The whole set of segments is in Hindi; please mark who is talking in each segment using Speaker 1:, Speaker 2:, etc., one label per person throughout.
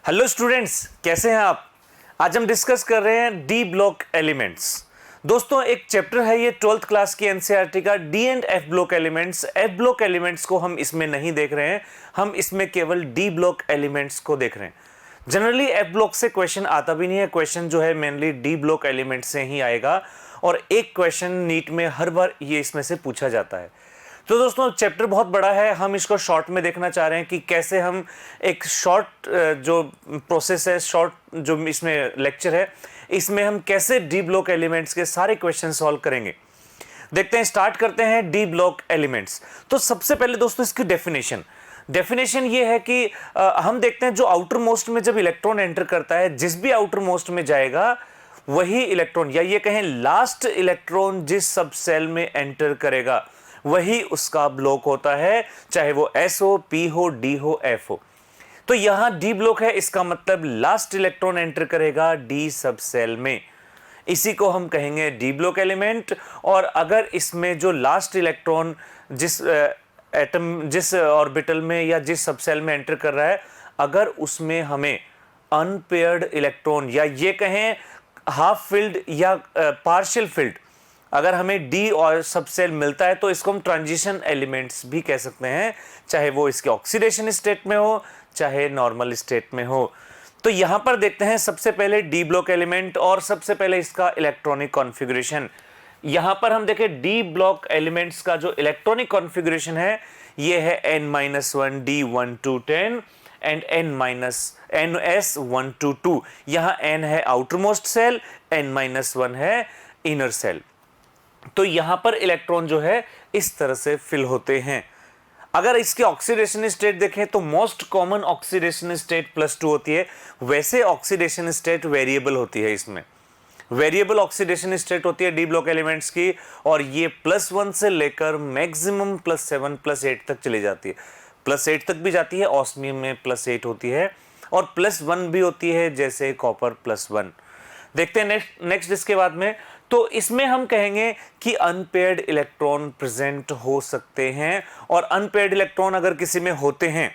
Speaker 1: हेलो स्टूडेंट्स, कैसे हैं आप। आज हम डिस्कस कर रहे हैं डी ब्लॉक एलिमेंट्स। दोस्तों, एक चैप्टर है ये 12th क्लास की एनसीईआरटी का, D and F block elements. F block elements को हम इसमें नहीं देख रहे हैं, हम इसमें केवल डी ब्लॉक एलिमेंट्स को देख रहे हैं। जनरली एफ ब्लॉक से क्वेश्चन आता भी नहीं है, क्वेश्चन जो है मेनली डी ब्लॉक एलिमेंट से ही आएगा और एक क्वेश्चन नीट में हर बार ये इसमें से पूछा जाता है। तो दोस्तों, चैप्टर बहुत बड़ा है, हम इसको शॉर्ट में देखना चाह रहे हैं कि कैसे हम एक शॉर्ट जो प्रोसेस है, शॉर्ट जो इसमें लेक्चर है, इसमें हम कैसे डी ब्लॉक एलिमेंट्स के सारे क्वेश्चन सॉल्व करेंगे। देखते हैं, स्टार्ट करते हैं डी ब्लॉक एलिमेंट्स। तो सबसे पहले दोस्तों इसकी डेफिनेशन ये है कि हम देखते हैं जो आउटर मोस्ट में जब इलेक्ट्रॉन एंटर करता है, जिस भी आउटर मोस्ट में जाएगा वही इलेक्ट्रॉन, या ये कहें लास्ट इलेक्ट्रॉन जिस सब सेल में एंटर करेगा वही उसका ब्लॉक होता है, चाहे वो एस हो, पी हो, डी हो, एफ हो। तो यहां डी ब्लॉक है, इसका मतलब लास्ट इलेक्ट्रॉन एंटर करेगा डी सब सेल में, इसी को हम कहेंगे डी ब्लॉक एलिमेंट। और अगर इसमें जो लास्ट इलेक्ट्रॉन जिस एटम, जिस ऑर्बिटल में या जिस सब सेल में एंटर कर रहा है, अगर उसमें हमें अनपेयर्ड इलेक्ट्रॉन या ये कहें हाफ फिल्ड या पार्शियल फिल्ड, अगर हमें डी और सबसेल मिलता है तो इसको हम ट्रांजिशन एलिमेंट्स भी कह सकते हैं, चाहे वो इसके ऑक्सीडेशन स्टेट में हो चाहे नॉर्मल स्टेट में हो। तो यहां पर देखते हैं सबसे पहले डी ब्लॉक एलिमेंट और सबसे पहले इसका इलेक्ट्रॉनिक कॉन्फ़िगरेशन। यहां पर हम देखें डी ब्लॉक एलिमेंट्स का जो इलेक्ट्रॉनिक कॉन्फ़िगरेशन है ये है n-1 d1 to 10 and ns1 to 2। यहां n है आउटर मोस्ट सेल, n-1 है इनर सेल। तो यहां पर इलेक्ट्रॉन जो है इस तरह से फिल होते हैं। अगर इसके ऑक्सीडेशन स्टेट देखें तो मोस्ट कॉमन ऑक्सीडेशन स्टेट +2 होती है, वैसे ऑक्सीडेशन स्टेट वेरिएबल होती है, इसमें वेरिएबल ऑक्सीडेशन स्टेट होती है डी ब्लॉक एलिमेंट्स की, और ये +1 से लेकर मैक्सिमम +7 +8 तक चली जाती है। +8 तक भी जाती है, ऑस्मियम में +8 होती है, और +1 भी होती है जैसे कॉपर +1। देखते हैं नेक्स्ट इसके बाद में। तो इसमें हम कहेंगे कि अनपेयर्ड इलेक्ट्रॉन प्रेजेंट हो सकते हैं, और अनपेयर्ड इलेक्ट्रॉन अगर किसी में होते हैं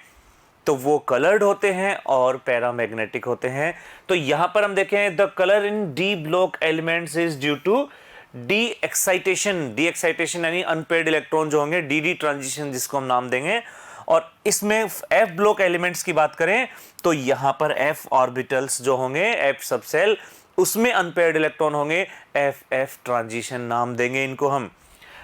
Speaker 1: तो वो कलर्ड होते हैं और पैरामैग्नेटिक होते हैं। तो यहां पर हम देखें the colour in D block elements is due to D excitation यानी अनपेयर्ड इलेक्ट्रॉन जो होंगे, डी ट्रांजिशन जिसको हम नाम देंगे। और इसमें एफ ब्लॉक एलिमेंट्स की बात करें तो यहां पर एफ ऑर्बिटल्स जो होंगे, एफ सबसेल, उसमें अनपेयर्ड इलेक्ट्रॉन होंगे, एफ ट्रांजिशन नाम देंगे इनको हम।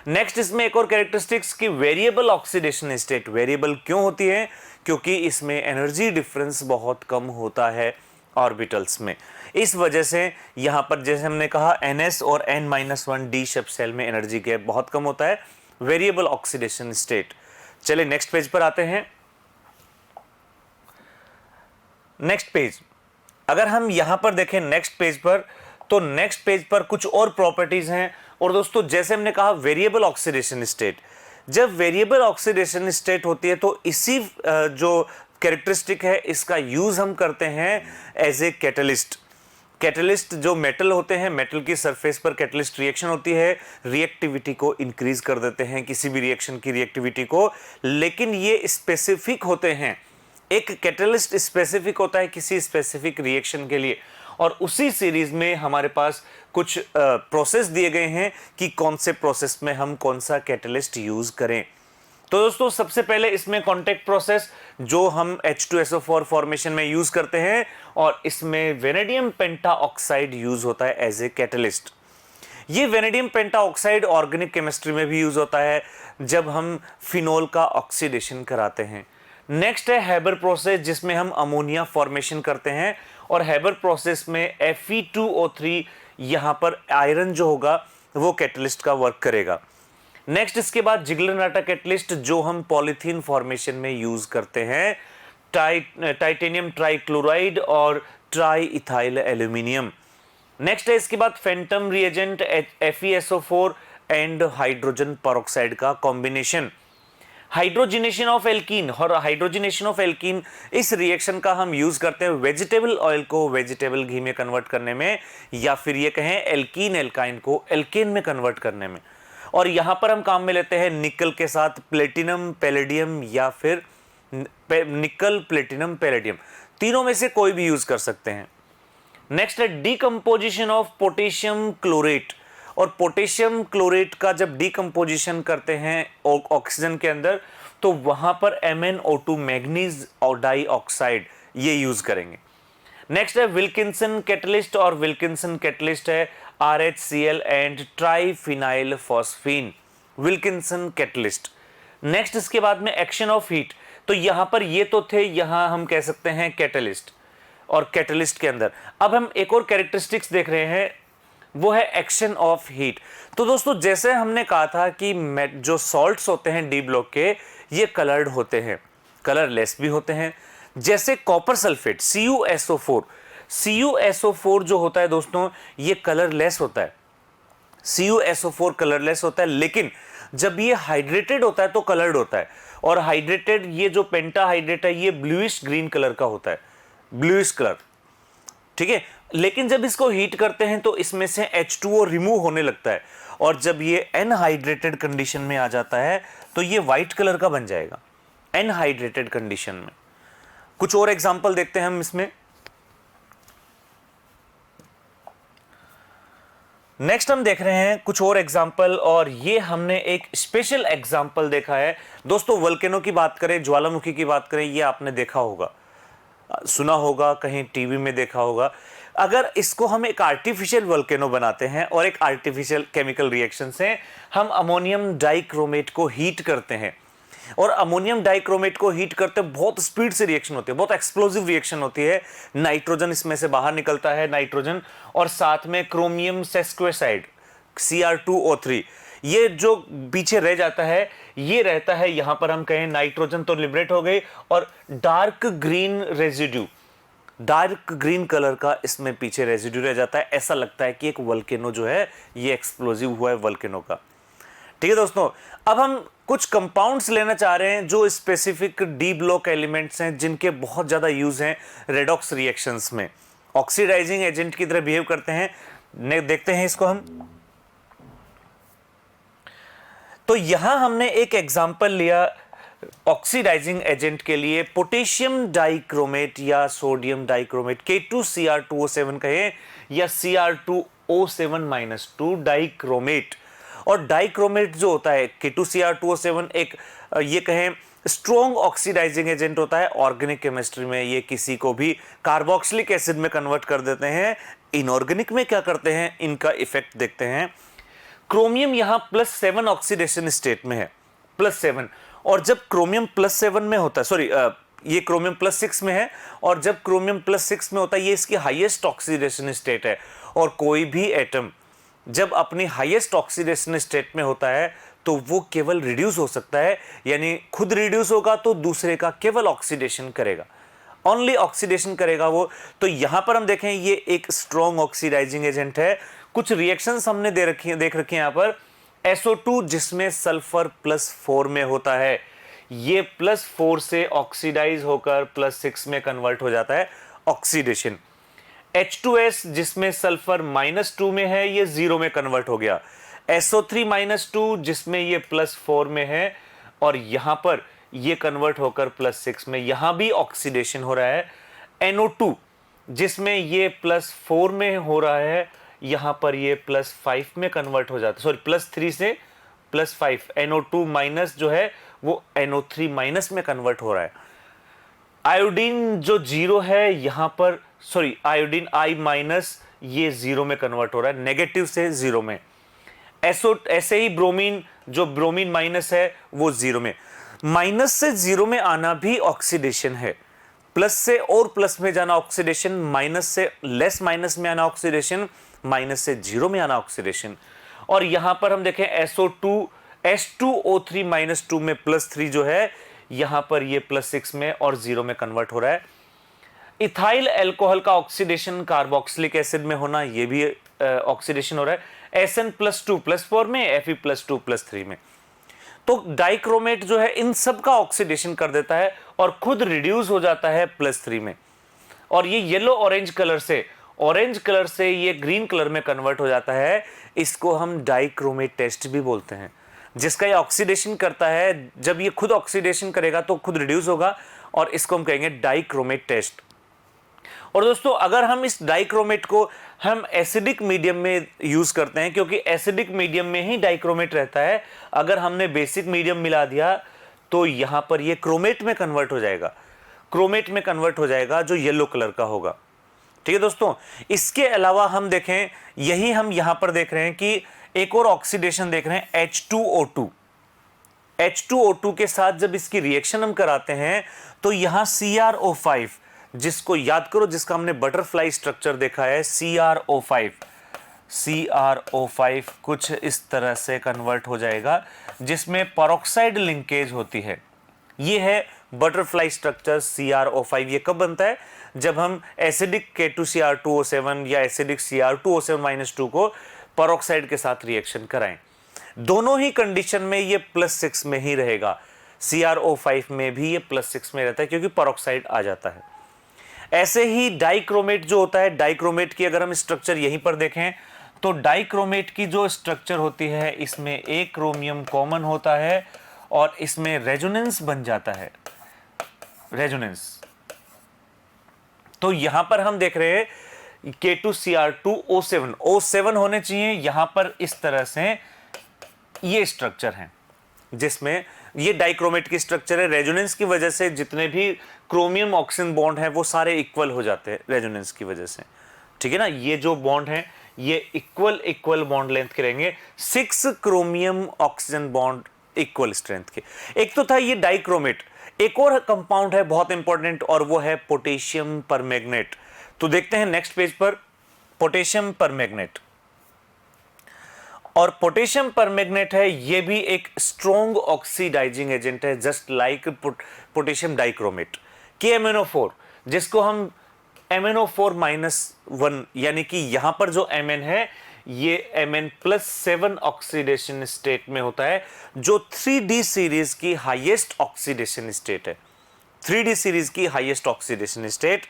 Speaker 1: नेक्स्ट इसमें एक और कैरेक्टरिस्टिक्स की वेरिएबल ऑक्सीडेशन स्टेट। वेरिएबल क्यों होती है? क्योंकि इसमें एनर्जी डिफरेंस बहुत कम होता है ऑर्बिटल्स में, इस वजह से यहां पर जैसे हमने कहा ns और n-1 डी सब सेल में एनर्जी गैप बहुत कम होता है, वेरिएबल ऑक्सीडेशन स्टेट। चलिए नेक्स्ट पेज पर आते हैं। नेक्स्ट पेज, अगर हम यहां पर देखें नेक्स्ट पेज पर, तो नेक्स्ट पेज पर कुछ और प्रॉपर्टीज हैं। और दोस्तों, जैसे हमने कहा वेरिएबल ऑक्सीडेशन स्टेट, जब वेरिएबल ऑक्सीडेशन स्टेट होती है तो इसी जो कैरेक्टरिस्टिक है इसका यूज हम करते हैं एज ए कैटलिस्ट जो मेटल होते हैं, मेटल की सरफेस पर कैटलिस्ट रिएक्शन होती है, रिएक्टिविटी को इंक्रीज कर देते हैं, किसी भी रिएक्शन की रिएक्टिविटी को। लेकिन ये स्पेसिफिक होते हैं, एक कैटलिस्ट स्पेसिफिक होता है किसी स्पेसिफिक रिएक्शन के लिए, और उसी सीरीज में हमारे पास कुछ प्रोसेस दिए गए हैं कि कौन से प्रोसेस में हम कौन सा कैटलिस्ट यूज करें। तो दोस्तों, सबसे पहले इसमें कॉन्टैक्ट प्रोसेस जो हम H2SO4 फॉर्मेशन में यूज करते हैं, और इसमें वेनेडियम पेंटाऑक्साइड यूज होता है एज ए कैटलिस्ट। ये वेनेडियम पेंटाऑक्साइड ऑर्गेनिक केमिस्ट्री में भी यूज होता है जब हम फिनोल का ऑक्सीडेशन कराते हैं। नेक्स्ट है हैबर प्रोसेस, जिसमें हम अमोनिया फॉर्मेशन करते हैं, और हैबर प्रोसेस में Fe2O3 यहां पर आयरन जो होगा वो कैटलिस्ट का वर्क करेगा। नेक्स्ट इसके बाद जिगलर-नाटा कैटलिस्ट जो हम पॉलीथीन फॉर्मेशन में यूज करते हैं, टाइटेनियम ट्राइक्लोराइड और ट्राई इथाइल एल्यूमिनियम। नेक्स्ट है इसके बाद Phantom reagent FeSO4 and hydrogen peroxide का कॉम्बिनेशन। हाइड्रोजिनेशन ऑफ एल्कीन, और हाइड्रोजिनेशन ऑफ एल्कीन इस रिएक्शन का हम यूज करते हैं वेजिटेबल ऑयल को वेजिटेबल घी में कन्वर्ट करने में, या फिर ये कहें एल्कीन एल्काइन को एल्केन में कन्वर्ट करने में। और यहां पर हम काम में लेते हैं निकल के साथ प्लेटिनम पैलेडियम, या फिर निकल प्लेटिनम पैलेडियम। तीनों में से कोई भी यूज कर सकते हैं। नेक्स्ट है डीकम्पोजिशन ऑफ पोटेशियम क्लोरेट। और पोटेशियम क्लोरेट का जब डीकम्पोजिशन करते हैं ऑक्सीजन के अंदर तो वहां पर MnO2 मैग्नीज और डाइऑक्साइड ये यूज करेंगे। नेक्स्ट है विल्किंसन कैटलिस्ट, और विल्किंसन कैटलिस्ट है RHCl and triphenyl phosphine, Wilkinson catalyst. Next इसके बाद में एक्शन ऑफ हीट, तो यहां पर ये तो थे, यहां हम कह सकते हैं कैटलिस्ट, और कैटलिस्ट के अंदर अब हम एक और कैरेक्टरिस्टिक्स देख रहे हैं, वो है एक्शन ऑफ हीट। तो दोस्तों जैसे हमने कहा था कि जो सॉल्ट्स होते हैं डी ब्लॉक के ये कलर्ड होते हैं, कलरलेस भी होते हैं। जैसे कॉपर सल्फेट CuSO4, CuSO4 जो होता है दोस्तों ये कलरलेस होता है, CuSO4 कलरलेस होता है, लेकिन जब ये हाइड्रेटेड होता है तो कलर्ड होता है। और हाइड्रेटेड ये जो पेंटाहाइड्रेट है ये ब्लूइश ग्रीन कलर का होता है, ब्लूइश कलर, ठीक है। लेकिन जब इसको हीट करते हैं तो इसमें से H2O रिमूव होने लगता है, और जब ये अनहाइड्रेटेड कंडीशन में आ जाता है तो ये व्हाइट कलर का बन जाएगा अनहाइड्रेटेड कंडीशन में। कुछ और एग्जांपल देखते हैं हम इसमें। नेक्स्ट हम देख रहे हैं कुछ और एग्जाम्पल, और ये हमने एक स्पेशल एग्जाम्पल देखा है दोस्तों। वोल्केनो की बात करें, ज्वालामुखी की बात करें, ये आपने देखा होगा, सुना होगा, कहीं टीवी में देखा होगा। अगर इसको हम एक आर्टिफिशियल वोल्केनो बनाते हैं और एक आर्टिफिशियल केमिकल रिएक्शन से हम अमोनियम डाइक्रोमेट को हीट करते हैं, और अमोनियम डाइक्रोमेट को हीट करते बहुत स्पीड से रिएक्शन होती है, बहुत एक्सप्लोसिव रिएक्शन होती है। नाइट्रोजन इसमें से बाहर निकलता है, नाइट्रोजन, और साथ में क्रोमियम सेस्क्वेसाइड Cr2O3, ये जो पीछे रह जाता है ये रहता है, यहां पर हम कहें नाइट्रोजन तो लिबरेट हो गई, और dark green residue, dark green colour का इसमें पीछे रेजिड्यू रह जाता है। ऐसा लगता है कि एक वोल्केनो जो है ये एक्सप्लोसिव हुआ है वोल्केनो का। ठीक है दोस्तों, अब हम कुछ कंपाउंड्स लेना चाह रहे हैं जो स्पेसिफिक डी ब्लॉक एलिमेंट्स हैं, जिनके बहुत ज्यादा यूज हैं रेडॉक्स रिएक्शंस में, ऑक्सीडाइजिंग एजेंट की तरह बिहेव करते हैं। देखते हैं इसको हम। तो यहां हमने एक एग्जांपल लिया ऑक्सीडाइजिंग एजेंट के लिए, पोटेशियम डाइक्रोमेट या सोडियम डाइक्रोमेट, K2Cr2O7 कहें या Cr2O7-2 डाइक्रोमेट। और डाइक्रोमेट जो होता है K2Cr2O7 एक ये कहें स्ट्रॉन्ग ऑक्सीडाइजिंग एजेंट होता है। ऑर्गेनिक केमिस्ट्री में ये किसी को भी कार्बोक्सिलिक एसिड में कन्वर्ट कर देते हैं। इनऑर्गेनिक में क्या करते हैं, इनका इफेक्ट देखते हैं। क्रोमियम यहां +7 ऑक्सीडेशन स्टेट में है, +7, और जब क्रोमियम +7 में होता है, सॉरी ये क्रोमियम +6 में है, और जब क्रोमियम +6 में होता है ये इसकी हाईएस्ट ऑक्सीडेशन स्टेट है। और कोई भी एटम जब अपनी हाईएस्ट ऑक्सीडेशन स्टेट में होता है तो वो केवल रिड्यूस हो सकता है, यानी खुद रिड्यूस होगा तो दूसरे का केवल ऑक्सीडेशन करेगा, ओनली ऑक्सीडेशन करेगा वो। तो यहां पर हम देखें ये एक स्ट्रॉन्ग ऑक्सीडाइजिंग एजेंट है। कुछ रिएक्शंस हमने देख रखी है यहां पर। SO2 जिसमें सल्फर +4 में होता है, ये +4 से ऑक्सीडाइज होकर +6 में कन्वर्ट हो जाता है, ऑक्सीडेशन। H2S जिसमें सल्फर -2 में है, ये 0 में कन्वर्ट हो गया। SO3-2 जिसमें ये +4 में है, और यहां पर ये कन्वर्ट होकर +6 में, यहां भी ऑक्सीडेशन हो रहा है। NO2 जिसमें ये +4 में हो रहा है, यहां पर ये +5 में कन्वर्ट हो जाता है, सॉरी +3 से +5, NO2- जो है वो NO3- में कन्वर्ट हो रहा है। आयोडीन जो 0 है यहां पर, सॉरी आयोडीन I- ये 0 में कन्वर्ट हो रहा है, नेगेटिव से 0 में। ऐसे ही ब्रोमीन जो ब्रोमीन माइनस है वो 0 में। माइनस से 0 में आना भी ऑक्सीडेशन है, प्लस से और प्लस में जाना ऑक्सीडेशन, माइनस से लेस माइनस में आना ऑक्सीडेशन, माइनस से 0 में आना ऑक्सीडेशन। और यहां पर हम देखें SO2 H2O3-2 में +3 जो है, यहां पर ये +6 में और 0 में कन्वर्ट हो रहा है। इथाइल अल्कोहल का ऑक्सीडेशन कार्बोक्सिलिक एसिड में होना, ये भी ऑक्सीडेशन हो रहा है, SN+2 +4 में, Fe+2 +3 में। तो डाइक्रोमेट जो है इन सब का ऑक्सीडेशन कर देता है और खुद रिड्यूस हो जाता है +3 में। और ये येलो ऑरेंज कलर से ये ग्रीन कलर में कन्वर्ट हो जाता है। इसको हम डाइक्रोमेट टेस्ट भी बोलते हैं, जिसका ये ऑक्सीडेशन करता है। जब ये खुद ऑक्सीडेशन करेगा तो खुद रिड्यूस होगा, और इसको हम कहेंगे डाइक्रोमेट टेस्ट। और दोस्तों अगर हम इस डाइक्रोमेट को हम एसिडिक मीडियम में यूज करते हैं, क्योंकि एसिडिक मीडियम में ही डाइक्रोमेट रहता है, अगर हमने बेसिक मीडियम मिला दिया तो यहां पर ये क्रोमेट में कन्वर्ट हो जाएगा, क्रोमेट में कन्वर्ट हो जाएगा जो येलो कलर का होगा। ठीक है दोस्तों, इसके अलावा हम देखें, यही हम यहां पर देख रहे हैं कि एक और ऑक्सीडेशन देख रहे हैं H2O2। H2O2 के साथ जब इसकी रिएक्शन हम कराते हैं तो यहां CrO5, जिसको याद करो, जिसका हमने बटरफ्लाई स्ट्रक्चर देखा है, CrO5 कुछ इस तरह से कन्वर्ट हो जाएगा, जिसमें पेरोक्साइड लिंकेज होती है। ये है बटरफ्लाई स्ट्रक्चर CrO5। ये कब बनता है? जब हम एसिडिक K2Cr2O7 या एसिडिक Cr2O7-2 को पेरोक्साइड के साथ रिएक्शन कराएं। दोनों ही कंडीशन में ये +6 में ही रहेगा। CrO5 में भी ये +6 में रहता है क्योंकि पेरोक्साइड आ जाता है। ऐसे ही डाइक्रोमेट जो होता है, डाइक्रोमेट की अगर हम स्ट्रक्चर यहीं पर देखें तो डाइक्रोमेट की जो स्ट्रक्चर होती है, इसमें एक क्रोमियम कॉमन होता है और इसमें रेजोनेंस बन जाता है, रेजोनेंस। तो यहां पर हम देख रहे हैं K2Cr2O7, O7 होने चाहिए यहां पर, इस तरह से ये स्ट्रक्चर है जिसमें ये डाइक्रोमेट की स्ट्रक्चर है। रेजोनेंस की वजह से जितने भी क्रोमियम ऑक्सीजन बॉन्ड है वो सारे इक्वल हो जाते हैं रेजोनेंस की वजह से। ठीक है ना, ये जो बॉन्ड है ये इक्वल बॉन्ड लेंथ के रहेंगे, 6 chromium oxygen bond equal strength के। एक तो था ये डाइक्रोमेट, एक और कंपाउंड है बहुत इंपॉर्टेंट और वो है पोटेशियम परमैंगनेट। तो देखते हैं नेक्स्ट पेज पर पोटेशियम परमैंगनेट। और पोटेशियम परमैंगनेट है, ये भी एक स्ट्रॉन्ग ऑक्सीडाइजिंग एजेंट है, just like potassium dichromate. KMnO4, जिसको हम MnO4-1, यानी कि यहां पर जो Mn है ये Mn+7 ऑक्सीडेशन स्टेट में होता है, जो 3D सीरीज की हाईएस्ट ऑक्सीडेशन स्टेट है। 3D सीरीज की हाईएस्ट ऑक्सीडेशन स्टेट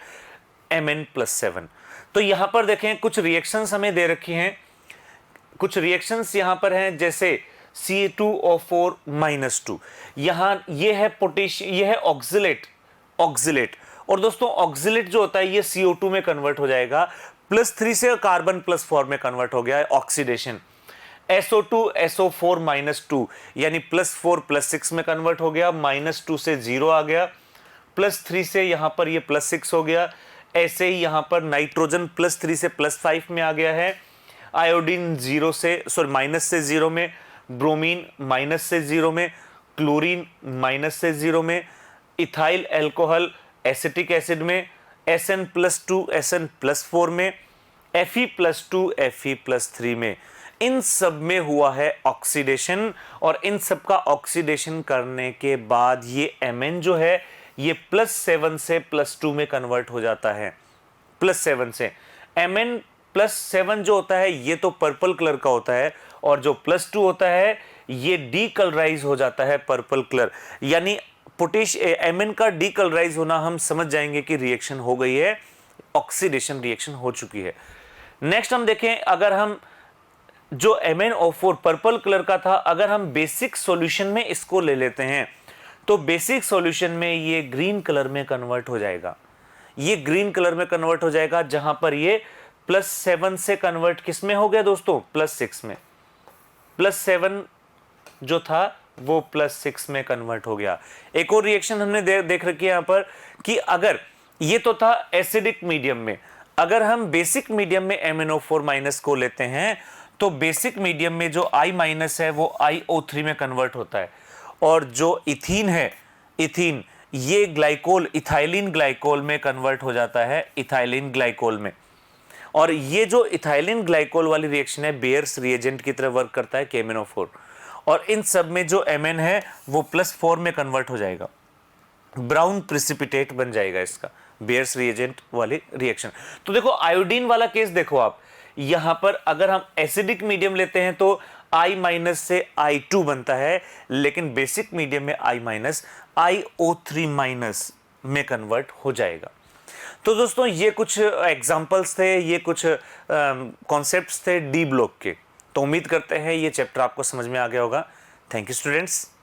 Speaker 1: Mn+7। तो यहां पर देखें कुछ रिएक्शंस हमें दे रखी हैं, कुछ रिएक्शंस यहां पर हैं, जैसे C2O4-2, यहां ये है पोटेशियम, ये है ऑक्सिलेट। और दोस्तों ऑक्सिलेट जो होता है ये CO2 में कन्वर्ट हो जाएगा, +3 से कार्बन +4 में कन्वर्ट हो गया है ऑक्सीडेशन। SO2 यानी +4+6 में कन्वर्ट हो गया, -2 से 0 आ गया, +3 से यहां पर ये +6 हो गया। ऐसे ही यहां पर नाइट्रोजन +3 से +5 में आ गया है, आयोडीन माइनस से 0 में, ब्रोमीन -से 0 में, क्लोरीन -से 0 में, इथाइल अल्कोहल एसिटिक एसिड में, SN+2 SN+4 में, Fe+2 Fe+3 में। इन सब में हुआ है ऑक्सीडेशन, और इन सब का ऑक्सीडेशन करने के बाद ये Mn जो है ये +7 से +2 में कन्वर्ट हो जाता है। +7 से Mn+7 जो होता है ये तो पर्पल कलर का होता है, और जो +2 होता है ये डीकलराइज हो जाता है पर्पल कलर, यानी Mn का डीकलराइज होना हम समझ जाएंगे कि रिएक्शन हो गई है, ऑक्सीडेशन रिएक्शन हो चुकी है। नेक्स्ट हम देखें, अगर हम जो MnO4 पर्पल कलर का था, अगर हम बेसिक सॉल्यूशन में इसको ले लेते हैं तो बेसिक सॉल्यूशन में ये ग्रीन कलर में कन्वर्ट हो जाएगा, ये ग्रीन कलर में कन्वर्ट हो जाएगा, जहां पर ये +7 से कन्वर्ट किस में हो गया दोस्तों? +6 में। +7 जो था वो +6 में कन्वर्ट हो गया। एक और रिएक्शन हमने देख रखी है यहां पर कि अगर ये तो था एसिडिक मीडियम में, अगर हम बेसिक मीडियम में MnO4- को लेते हैं तो बेसिक मीडियम में जो I- है वो IO3 में कन्वर्ट होता है, और जो इथीन है, इथीन ये ग्लाइकोल इथाइलिन ग्लाइकोल में कन्वर्ट हो जाता है, इथाइलिन ग्लाइकोल में। और ये जो इथाइलिन ग्लाइकोल वाली रिएक्शन है बेयर्स रिएजेंट की तरह वर्क करता है KMnO4, और इन सब में जो Mn है वो +4 में कन्वर्ट हो जाएगा, ब्राउन प्रेसिपिटेट बन जाएगा इसका, बेयर्स रिएजेंट वाली रिएक्शन। तो देखो आयोडीन वाला केस देखो आप, यहां पर अगर हम एसिडिक मीडियम लेते हैं तो I- से I2 बनता है, लेकिन बेसिक मीडियम में I- IO3- में कन्वर्ट हो जाएगा। तो दोस्तों ये कुछ एग्जांपल्स थे, ये कुछ कॉन्सेप्ट्स थे डी ब्लॉक के। तो उम्मीद करते हैं ये चैप्टर आपको समझ में आ गया होगा। Thank you students.